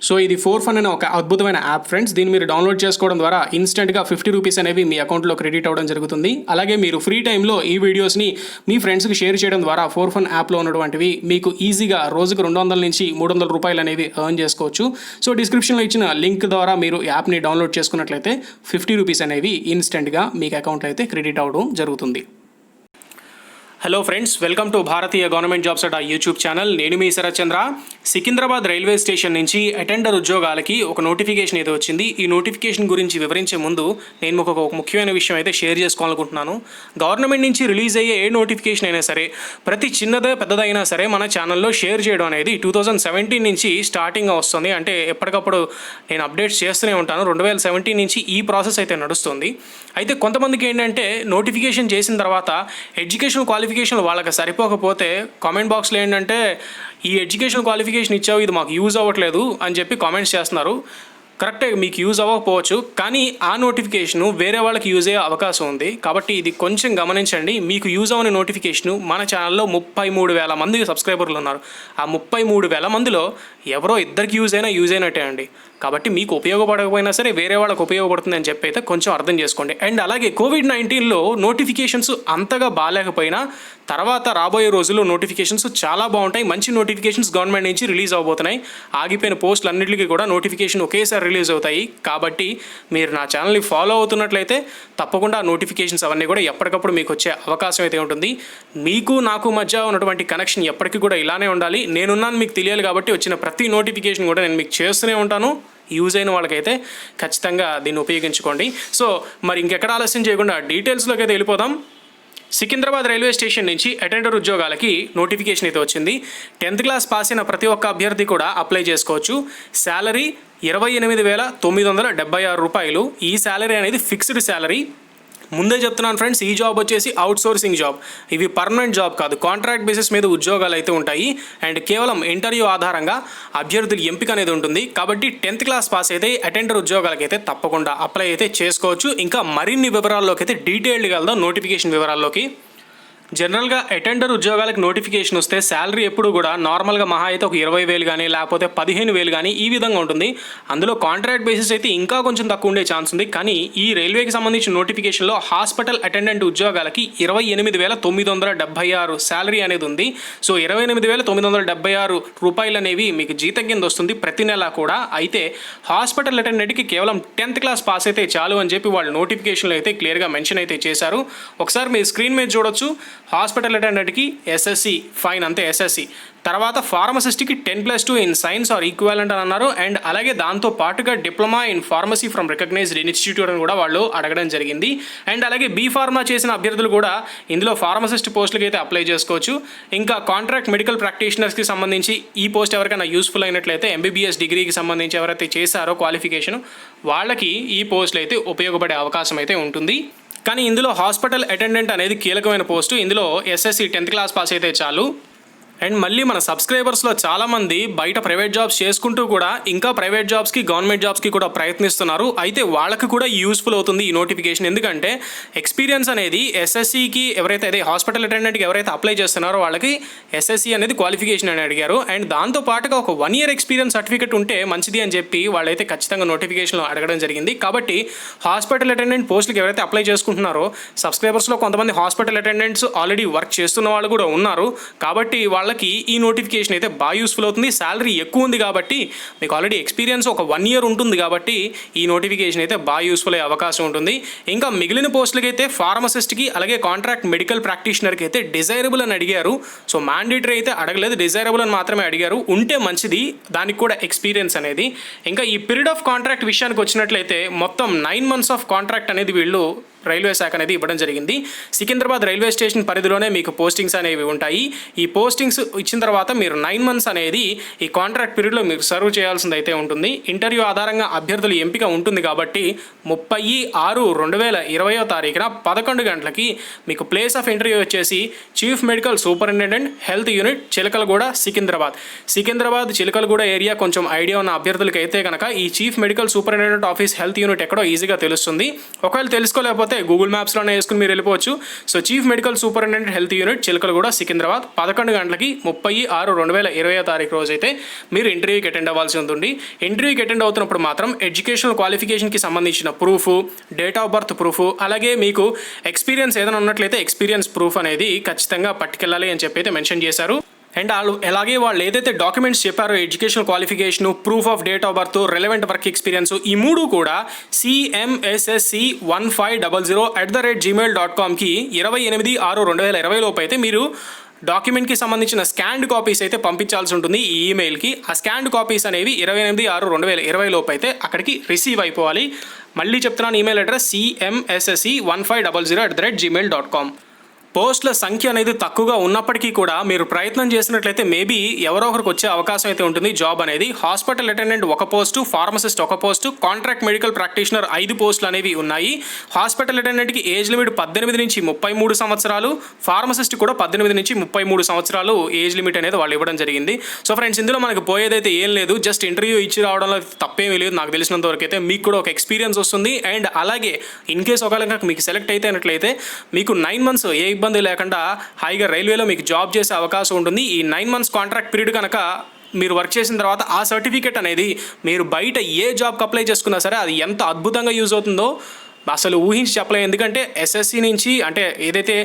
So ఇది four fun అనే ఒక అద్భుతమైన యాప్ ఫ్రెండ్స్. దీన్ని మీరు డౌన్లోడ్ చేసుకోవడం ద్వారా ఇన్స్టెంట్గా 50 రూపీస్ అనేవి మీ అకౌంట్లో క్రెడిట్ అవ్వడం జరుగుతుంది. అలాగే మీరు ఫ్రీ టైంలో ఈ వీడియోస్ని మీ ఫ్రెండ్స్కి షేర్ చేయడం ద్వారా ఫోర్ ఫన్ యాప్లో ఉన్నటువంటివి మీకు ఈజీగా రోజుకు 200 నుంచి 300 రూపాయలు అనేవి ఎర్న్ చేసుకోవచ్చు. సో డిస్క్రిప్షన్లో ఇచ్చిన లింక్ ద్వారా మీరు యాప్ని డౌన్లోడ్ చేసుకున్నట్లయితే 50 రూపీస్ అనేవి ఇన్స్టెంట్గా మీకు అకౌంట్లో అయితే క్రెడిట్ అవ్వడం జరుగుతుంది. Hello friends, welcome to Bharatiya government jobs Adda YouTube channel. నేను మీ శరత్ చంద్ర. సికింద్రాబాద్ రైల్వే స్టేషన్ నుంచి అటెండర్ ఉద్యోగాలకి ఒక నోటిఫికేషన్ అయితే వచ్చింది. ఈ నోటిఫికేషన్ గురించి వివరించే ముందు నేను ఒక ముఖ్యమైన విషయం అయితే షేర్ చేసుకోవాలనుకుంటున్నాను. గవర్నమెంట్ నుంచి రిలీజ్ అయ్యే ఏ నోటిఫికేషన్ అయినా సరే, ప్రతి చిన్నదే పెద్దదైనా సరే మన ఛానల్లో షేర్ చేయడం అనేది 2017 నుంచి స్టార్టింగ్గా వస్తుంది. అంటే ఎప్పటికప్పుడు నేను అప్డేట్స్ చేస్తూనే ఉంటాను. 2017 నుంచి ఈ ప్రాసెస్ అయితే నడుస్తుంది. అయితే కొంతమందికి ఏంటంటే నోటిఫికేషన్ చేసిన తర్వాత ఎడ్యుకేషన్ క్వాలిఫికేషన్ వాళ్ళకి సరిపోకపోతే కామెంట్ బాక్స్లో ఏంటంటే ఈ ఎడ్యుకేషన్ క్వాలిఫికేషన్ ఇచ్చావు, ఇది మాకు యూజ్ అవ్వట్లేదు అని చెప్పి కామెంట్స్ చేస్తున్నారు. కరెక్టే, మీకు యూజ్ అవ్వకపోవచ్చు, కానీ ఆ నోటిఫికేషను వేరే వాళ్ళకి యూజ్ అయ్యే అవకాశం ఉంది. కాబట్టి ఇది కొంచెం గమనించండి. మీకు యూజ్ అవ్వని నోటిఫికేషను మన ఛానల్లో 33,000 మంది సబ్స్క్రైబర్లు ఉన్నారు. ఆ 33,000 మందిలో ఎవరో ఇద్దరికి యూజ్ అయినట్టే అండి. కాబట్టి మీకు ఉపయోగపడకపోయినా సరే వేరే వాళ్ళకి ఉపయోగపడుతుంది అని చెప్పి అయితే కొంచెం అర్థం చేసుకోండి. అండ్ అలాగే కోవిడ్-19లో నోటిఫికేషన్స్ అంతగా బాగాలేకపోయినా తర్వాత రాబోయే రోజుల్లో నోటిఫికేషన్స్ చాలా బాగుంటాయి. మంచి నోటిఫికేషన్స్ గవర్నమెంట్ నుంచి రిలీజ్ అవబోతున్నాయి. ఆగిపోయిన పోస్టులు అన్నింటికి కూడా నోటిఫికేషన్ ఒకేసారి రిలీజ్ అవుతాయి. కాబట్టి మీరు నా ఛానల్ని ఫాలో అవుతున్నట్లయితే తప్పకుండా నోటిఫికేషన్స్ అవన్నీ కూడా ఎప్పటికప్పుడు మీకు వచ్చే అవకాశం అయితే ఉంటుంది. మీకు నాకు మధ్య ఉన్నటువంటి కనెక్షన్ ఎప్పటికీ కూడా ఇలానే ఉండాలి. నేనున్నాను మీకు తెలియాలి. కాబట్టి వచ్చిన ప్రతి నోటిఫికేషన్ కూడా నేను మీకు చేస్తూనే ఉంటాను. యూజ్ అయిన వాళ్ళకైతే ఖచ్చితంగా దీన్ని ఉపయోగించుకోండి. సో మరి ఇంకెక్కడ ఆలస్యం చేయకుండా డీటెయిల్స్లోకి అయితే వెళ్ళిపోదాం. సికింద్రాబాద్ రైల్వే స్టేషన్ నుంచి అటెండర్ ఉద్యోగాలకి నోటిఫికేషన్ అయితే వచ్చింది. 10th క్లాస్ పాస్ అయిన ప్రతి ఒక్క అభ్యర్థి కూడా అప్లై చేసుకోవచ్చు. శాలరీ 28,976 రూపాయలు. ఈ శాలరీ అనేది ఫిక్స్డ్ శాలరీ. ముందే చెప్తున్నాను ఫ్రెండ్స్, ఈ జాబ్ వచ్చేసి అవుట్సోర్సింగ్ జాబ్. ఇవి పర్మనెంట్ జాబ్ కాదు, కాంట్రాక్ట్ బేసిస్ మీద ఉద్యోగాలు అయితే ఉంటాయి. అండ్ కేవలం ఇంటర్వ్యూ ఆధారంగా అభ్యర్థుల ఎంపిక అనేది ఉంటుంది. కాబట్టి 10th క్లాస్ పాస్ అయితే అటెండర్ ఉద్యోగాలకి అయితే తప్పకుండా అప్లై అయితే చేసుకోవచ్చు. ఇంకా మరిన్ని వివరాల్లోకి అయితే డీటెయిల్డ్గా వెళ్దాం. నోటిఫికేషన్ వివరాల్లోకి జనరల్గా అటెండర్ ఉద్యోగాలకు నోటిఫికేషన్ వస్తే శాలరీ ఎప్పుడు కూడా నార్మల్గా మహా అయితే ఒక 20,000 కానీ లేకపోతే 15,000 కానీ ఈ విధంగా ఉంటుంది. అందులో కాంట్రాక్ట్ బేసిస్ అయితే ఇంకా కొంచెం తక్కువ ఉండే ఛాన్స్ ఉంది. కానీ ఈ రైల్వేకి సంబంధించిన నోటిఫికేషన్లో హాస్పిటల్ అటెండెంట్ ఉద్యోగాలకి 28,976 శాలరీ అనేది ఉంది. సో 28,976 రూపాయలు అనేవి మీకు జీతం కింద వస్తుంది ప్రతి నెల కూడా. అయితే హాస్పిటల్ అటెండెంట్కి కేవలం 10th క్లాస్ పాస్ అయితే చాలు అని చెప్పి వాళ్ళు నోటిఫికేషన్లో అయితే క్లియర్గా మెన్షన్ అయితే చేశారు. ఒకసారి మీ స్క్రీన్ మీద చూడొచ్చు. హాస్పిటల్ అటెండెంట్కి ఎస్ఎస్సి ఫైన్, అంతే ఎస్ఎస్సి. తర్వాత ఫార్మసిస్ట్కి 10+2 ఇన్ సైన్స్ ఆర్ ఈక్వాలెంట్ అని అన్నారు. అండ్ అలాగే దాంతో పాటుగా diploma in pharmacy from recognised institute అని కూడా వాళ్ళు అడగడం జరిగింది. అండ్ అలాగే బీ ఫార్మా చేసిన అభ్యర్థులు కూడా ఇందులో ఫార్మసిస్ట్ పోస్టులకి అయితే అప్లై చేసుకోవచ్చు. ఇంకా కాంట్రాక్ట్ మెడికల్ ప్రాక్టీషనర్స్కి సంబంధించి ఈ పోస్ట్ ఎవరికైనా యూస్ఫుల్ అయినట్లయితే ఎంబీబీఎస్ డిగ్రీకి సంబంధించి ఎవరైతే చేశారో క్వాలిఫికేషన్ వాళ్ళకి ఈ పోస్టులు అయితే ఉపయోగపడే అవకాశం అయితే ఉంటుంది. కానీ ఇందులో హాస్పిటల్ అటెండెంట్ అనేది కీలకమైన పోస్టు. ఇందులో ఎస్ఎస్సి 10th క్లాస్ పాస్ అయితే చాలు. అండ్ మళ్ళీ మన సబ్స్క్రైబర్స్లో చాలామంది బయట ప్రైవేట్ జాబ్స్ చేసుకుంటూ కూడా ఇంకా ప్రైవేట్ జాబ్స్కి గవర్నమెంట్ జాబ్స్కి కూడా ప్రయత్నిస్తున్నారు. అయితే వాళ్ళకి కూడా యూస్ఫుల్ అవుతుంది ఈ నోటిఫికేషన్. ఎందుకంటే ఎక్స్పీరియన్స్ అనేది ఎస్ఎస్సికి ఎవరైతే అదే హాస్పిటల్ అటెండెంట్కి ఎవరైతే అప్లై చేస్తున్నారో వాళ్ళకి ఎస్ఎస్సి అనేది క్వాలిఫికేషన్ అని అడిగారు. అండ్ దాంతో పాటుగా ఒక 1 year ఎక్స్పీరియన్స్ సర్టిఫికేట్ ఉంటే మంచిది అని చెప్పి వాళ్ళైతే ఖచ్చితంగా నోటిఫికేషన్లో అడగడం జరిగింది. కాబట్టి హాస్పిటల్ అటెండెంట్ పోస్టులకి ఎవరైతే అప్లై చేసుకుంటున్నారో సబ్స్క్రైబర్స్లో కొంతమంది హాస్పిటల్ అటెండెంట్స్ ఆల్రెడీ వర్క్ చేస్తున్న వాళ్ళు కూడా ఉన్నారు. కాబట్టి వాళ్ళకి ఈ నోటిఫికేషన్ అయితే బాగా యూస్ఫుల్ అవుతుంది. శాలరీ ఎక్కువ ఉంది కాబట్టి మీకు ఆల్రెడీ ఎక్స్పీరియన్స్ ఒక 1 year ఉంటుంది కాబట్టి ఈ నోటిఫికేషన్ అయితే బాగా యూస్ఫుల్ అయ్యే అవకాశం ఉంటుంది. ఇంకా మిగిలిన పోస్టులకి అయితే ఫార్మసిస్ట్కి అలాగే కాంట్రాక్ట్ మెడికల్ ప్రాక్టీషనర్కి అయితే డిజైరబుల్ అని అడిగారు. సో మ్యాండేటరీ అయితే అడగలేదు, డిజైరబుల్ అని మాత్రమే అడిగారు. ఉంటే మంచిది, దానికి కూడా ఎక్స్పీరియన్స్ అనేది. ఇంకా ఈ పీరియడ్ ఆఫ్ కాంట్రాక్ట్ విషయానికి వచ్చినట్లయితే మొత్తం 9 months ఆఫ్ కాంట్రాక్ట్ అనేది వీళ్ళు రైల్వే శాఖ అనేది ఇవ్వడం జరిగింది. సికింద్రాబాద్ రైల్వే స్టేషన్ పరిధిలోనే మీకు పోస్టింగ్స్ అనేవి ఉంటాయి. ఈ పోస్టింగ్స్ ఇచ్చిన తర్వాత మీరు 9 months అనేది ఈ కాంట్రాక్ట్ పీరియడ్లో మీరు సర్వ్ చేయాల్సింది అయితే ఉంటుంది. ఇంటర్వ్యూ ఆధారంగా అభ్యర్థుల ఎంపిక ఉంటుంది కాబట్టి 30/6/2020 11 గంటలకి మీకు ప్లేస్ ఆఫ్ ఇంటర్వ్యూ వచ్చేసి chief medical superintendent health unit Chilkalguda Secunderabad Chilkalguda area కొంచెం ఐడియా ఉన్న అభ్యర్థులకి అయితే కనుక ఈ chief medical superintendent office health unit ఎక్కడో ఈజీగా తెలుస్తుంది. ఒకవేళ తెలుసుకోలేకపోతే లేకపోతే గూగుల్ మ్యాప్స్లోనే వేసుకుని మీరు వెళ్ళిపోవచ్చు. So chief medical superintendent health unit Chilkalguda Secunderabad 11 గంటలకి 30/6/2020 తారీఖు రోజు అయితే మీరు ఇంటర్వ్యూకి అటెండ్ అవ్వాల్సి ఉంటుంది. ఇంటర్వ్యూకి అటెండ్ అవుతున్నప్పుడు మాత్రం ఎడ్యుకేషనల్ క్వాలిఫికేషన్కి సంబంధించిన proof, date of birth proof, అలాగే మీకు ఎక్స్పీరియన్స్ ఏదైనా ఉన్నట్లయితే ఎక్స్పీరియన్స్ ప్రూఫ్ అనేది ఖచ్చితంగా పట్టుకెళ్ళాలి అని చెప్పి అయితే మెన్షన్ చేశారు. అండ్ వాళ్ళు ఏదైతే డాక్యుమెంట్స్ చెప్పారో educational qualification, proof of date of birth, relevant work experience, ఈ 3 కూడా cmssc1500@gmail.comకి 28/6/2020 లోపు అయితే మీరు డాక్యుమెంట్కి సంబంధించిన స్కాన్డ్ కాపీస్ అయితే పంపించాల్సి ఉంటుంది ఈ ఈమెయిల్కి. ఆ స్కాన్డ్ కాపీస్ అనేవి 28/6/2020 లోపు అయితే అక్కడికి రిసీవ్ అయిపోవాలి. మళ్ళీ చెప్తున్నాను, ఈమెయిల్ అడ్రస్ cmssc1500@gmail.com. పోస్టుల సంఖ్య అనేది తక్కువగా ఉన్నప్పటికీ కూడా మీరు ప్రయత్నం చేసినట్లయితే మేబీ ఎవరో ఒకరికి వచ్చే అవకాశం అయితే ఉంటుంది జాబ్ అనేది. Hospital attendant 1 post, pharmacist 1 post, contract medical practitioner 5 పోస్టులు అనేవి ఉన్నాయి. హాస్పిటల్ అటెండెంట్కి ఏజ్ లిమిట్ 18 నుంచి 33 సంవత్సరాలు, ఫార్మసిస్ట్ కూడా 18 నుంచి 33 సంవత్సరాలు ఏజ్ లిమిట్ అనేది వాళ్ళు ఇవ్వడం జరిగింది. సో ఫ్రెండ్స్, ఇందులో మనకు పోయేదైతే ఏం లేదు, జస్ట్ ఇంటర్వ్యూ ఇచ్చి రావడంలో తప్పేమీ లేదు. నాకు తెలిసినంత వరకు అయితే మీకు కూడా ఒక ఎక్స్పీరియన్స్ వస్తుంది. అండ్ అలాగే ఇన్ కేస్ ఒకవేళ మీకు సెలెక్ట్ అయినట్లయితే మీకు 9 మంత్స్ ఏ ఇబ్బంది లేకుండా హాయిగా రైల్వేలో మీకు జాబ్ చేసే అవకాశం ఉంటుంది. ఈ 9 మంత్స్ కాంట్రాక్ట్ పీరియడ్ కనుక మీరు వర్క్ చేసిన తర్వాత ఆ సర్టిఫికేట్ అనేది మీరు బయట ఏ జాబ్కి అప్లై చేసుకున్నా సరే అది ఎంత అద్భుతంగా యూజ్ అవుతుందో అసలు ఊహించి చెప్పలేము. ఎందుకంటే ఎస్ఎస్సి నుంచి, అంటే ఏదైతే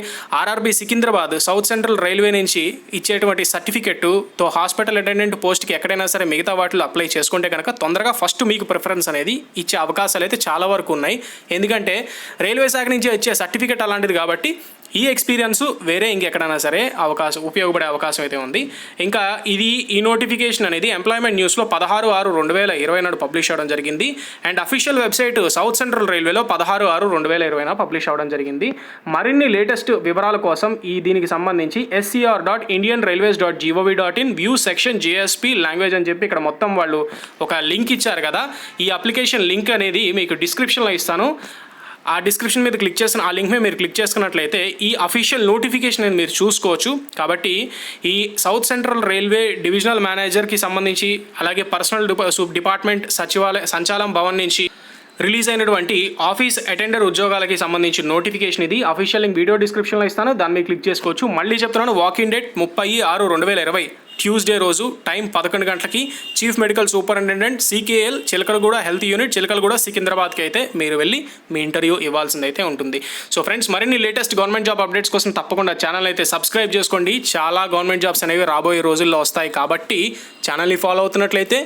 RRB Secunderabad south central railway నుంచి ఇచ్చేటువంటి సర్టిఫికెట్తో హాస్పిటల్ అటెండెంట్ పోస్ట్కి ఎక్కడైనా సరే మిగతా వాటిలో అప్లై చేసుకుంటే కనుక తొందరగా ఫస్ట్ మీకు ప్రిఫరెన్స్ అనేది ఇచ్చే అవకాశాలు అయితే చాలా వరకు ఉన్నాయి. ఎందుకంటే రైల్వే శాఖ నుంచి వచ్చే సర్టిఫికెట్ అలాంటిది కాబట్టి ఈ ఎక్స్పీరియన్స్ వేరే ఇంకెక్కడైనా సరే ఉపయోగపడే అవకాశం అయితే ఉంది. ఇంకా ఈ నోటిఫికేషన్ అనేది ఎంప్లాయ్మెంట్ న్యూస్లో 16/6/2020 నాడు పబ్లిష్ అవ్వడం జరిగింది. And official website south central రైల్వేలో 16/6/2020 పబ్లిష్ అవ్వడం జరిగింది. మరిన్ని లేటెస్ట్ వివరాల కోసం దీనికి సంబంధించి scr.indianrailways.gov.in view section JSP language అని చెప్పి ఇక్కడ మొత్తం వాళ్ళు ఒక లింక్ ఇచ్చారు కదా. ఈ అప్లికేషన్ లింక్ అనేది మీకు డిస్క్రిప్షన్లో ఇస్తాను. ఆ డిస్క్రిప్షన్ మీద క్లిక్ చేసిన ఆ లింక్ మీద మీరు క్లిక్ చేసుకున్నట్లయితే ఈ అఫీషియల్ నోటిఫికేషన్ అనేది మీరు చూసుకోవచ్చు. కాబట్టి ఈ సౌత్ సెంట్రల్ రైల్వే డివిజనల్ మేనేజర్కి సంబంధించి, అలాగే పర్సనల్ డిపార్ట్మెంట్ సంచాలన భవన్ నుంచి రిలీజ్ అయినటువంటి ఆఫీస్ అటెండర్ ఉద్యోగాలకి సంబంధించిన నోటిఫికేషన్ ఇది. అఫీషియల్ లింక్ వీడియో డిస్క్రిప్షన్లో ఇస్తాను, దాన్ని మీరు క్లిక్ చేసుకోవచ్చు. మళ్ళీ చెప్తున్నాను, వాకింగ్ డేట్ 30/6/2020 ట్యూస్డే రోజు, టైం 11 గంటలకి. Chief medical superintendent CKL Chilakalguda health unit Chilakalguda సికింద్రాబాద్కి అయితే మీరు వెళ్ళి మీ ఇంటర్వ్యూ ఇవ్వాల్సిందైతే ఉంటుంది. సో ఫ్రెండ్స్, మరిన్ని లేటెస్ట్ గవర్నమెంట్ జాబ్ అప్డేట్స్ కోసం తప్పకుండా ఛానల్ అయితే సబ్స్క్రైబ్ చేసుకోండి. చాలా గవర్నమెంట్ జాబ్స్ అనేవి రాబోయే రోజుల్లో వస్తాయి కాబట్టి ఛానల్ని ఫాలో అవుతున్నట్లయితే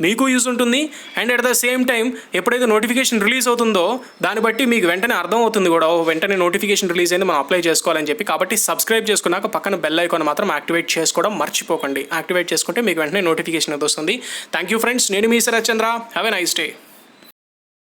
మీకు యూజ్ ఉంటుంది. And at the same time ఎప్పుడైతే నోటిఫికేషన్ రిలీజ్ అవుతుందో దాన్ని బట్టి మీకు వెంటనే అర్థం అవుతుంది కూడా, వెంటనే నోటిఫికేషన్ రిలీజ్ అయింది, మనం అప్లై చేసుకోవాలని చెప్పి. కాబట్టి సబ్స్క్రైబ్ చేసుకున్నాక పక్కన బెల్ ఐకాన్ మాత్రం యాక్టివేట్ చేసుకోవడం మర్చిపోకండి. యాక్టివేట్ చేసుకుంటే మీకు వెంటనే నోటిఫికేషన్ అది వస్తుంది. థ్యాంక్ యూ ఫ్రెండ్స్, నేను మీ Sharath Chandra. Have a nice day.